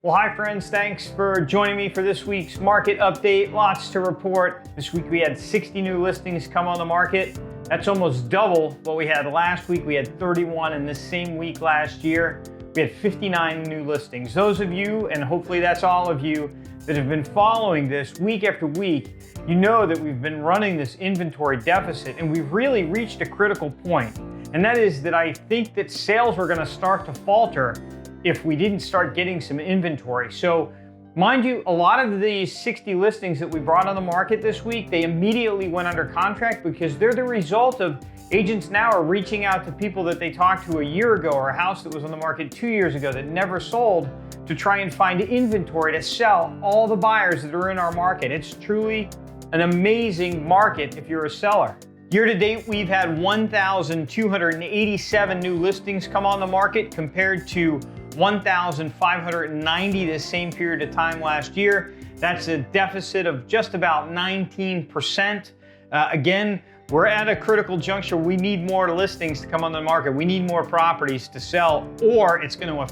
Well, hi friends, thanks for joining me for this week's market update. Lots to report. This week we had 60 new listings come on the market. That's almost double what we had last week. We had 31 in this same week last year. We had 59 new listings. Those of you, and hopefully that's all of you, that have been following this week after week, you know that we've been running this inventory deficit and we've really reached a critical point. And that is that I think that sales were gonna start to falter if we didn't start getting some inventory. So mind you, a lot of these 60 listings that we brought on the market this week, they immediately went under contract because they're the result of agents now are reaching out to people that they talked to a year ago or a house that was on the market 2 years ago that never sold to try and find inventory to sell all the buyers that are in our market. It's truly an amazing market if you're a seller. Year to date, we've had 1,287 new listings come on the market compared to 1,590 this same period of time last year. That's a deficit of just about 19%. Again, we're at a critical juncture. We need more listings to come on the market. We need more properties to sell, or it's going to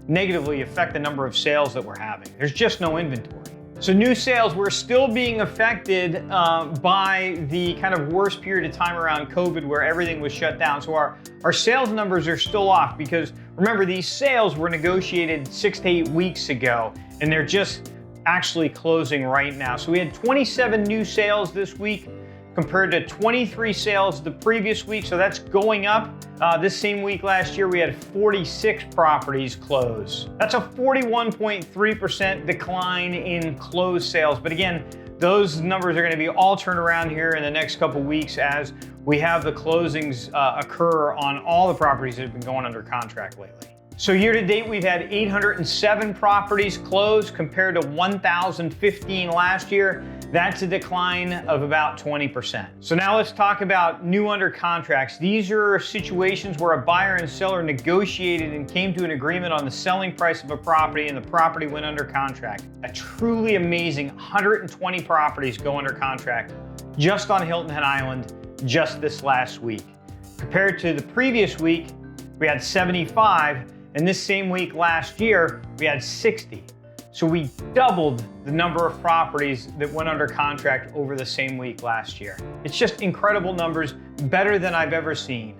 negatively affect the number of sales that we're having. There's just no inventory. So new sales, we're still being affected by the kind of worst period of time around COVID where everything was shut down. So our sales numbers are still off because remember, these sales were negotiated 6 to 8 weeks ago and they're just actually closing right now. So we had 27 new sales this week compared to 23 sales the previous week. So that's going up. This same week last year, we had 46 properties close. That's a 41.3% decline in closed sales. But again, those numbers are going to be all turned around here in the next couple weeks as we have the closings occur on all the properties that have been going under contract lately. So year to date, we've had 807 properties close compared to 1,015 last year. That's a decline of about 20%. So now let's talk about new under contracts. These are situations where a buyer and seller negotiated and came to an agreement on the selling price of a property and the property went under contract. A truly amazing 120 properties go under contract just on Hilton Head Island just this last week. Compared to the previous week, we had 75. And this same week last year, we had 60. So we doubled the number of properties that went under contract over the same week last year. It's just incredible numbers, better than I've ever seen.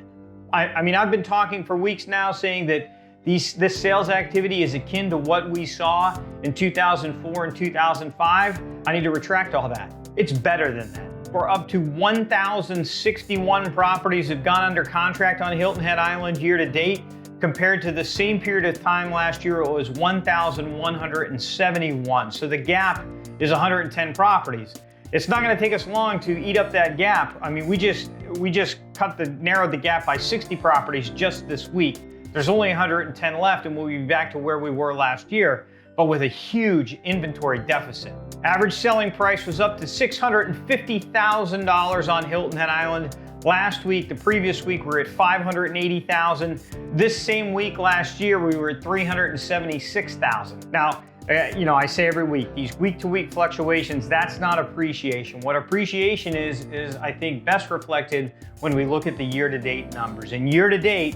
I mean, I've been talking for weeks now saying that this sales activity is akin to what we saw in 2004 and 2005. I need to retract all that. It's better than that. We're up to 1,061 properties have gone under contract on Hilton Head Island year to date. Compared to the same period of time last year, it was 1,171. So the gap is 110 properties. It's not going to take us long to eat up that gap. I mean, we just narrowed the gap by 60 properties just this week. There's only 110 left and we'll be back to where we were last year, but with a huge inventory deficit. Average selling price was up to $650,000 on Hilton Head Island. Last week, the previous week, we were at $580,000. This same week last year, we were at $376,000. Now, I say every week, these week-to-week fluctuations, that's not appreciation. What appreciation is I think best reflected when we look at the year-to-date numbers. And year-to-date,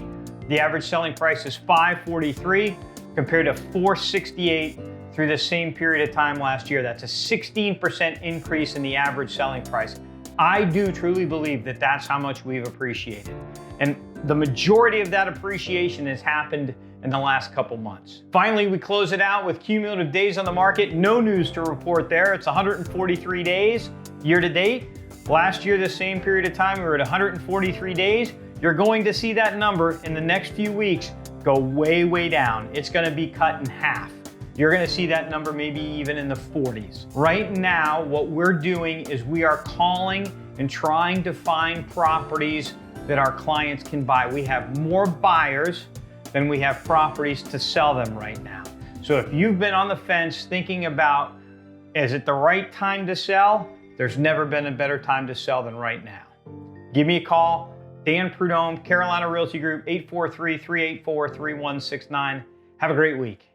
the average selling price is $543 compared to $468 through the same period of time last year. That's a 16% increase in the average selling price. I do truly believe that that's how much we've appreciated. And the majority of that appreciation has happened in the last couple months. Finally, we close it out with cumulative days on the market. No news to report there. It's 143 days year to date. Last year, the same period of time, we were at 143 days. You're going to see that number in the next few weeks go way, way down. It's going to be cut in half. You're going to see that number maybe even in the 40s. Right now, what we're doing is we are calling and trying to find properties that our clients can buy. We have more buyers than we have properties to sell them right now. So if you've been on the fence thinking about, is it the right time to sell? There's never been a better time to sell than right now. Give me a call. Dan Prud'homme, Carolina Realty Group, 843-384-3169. Have a great week.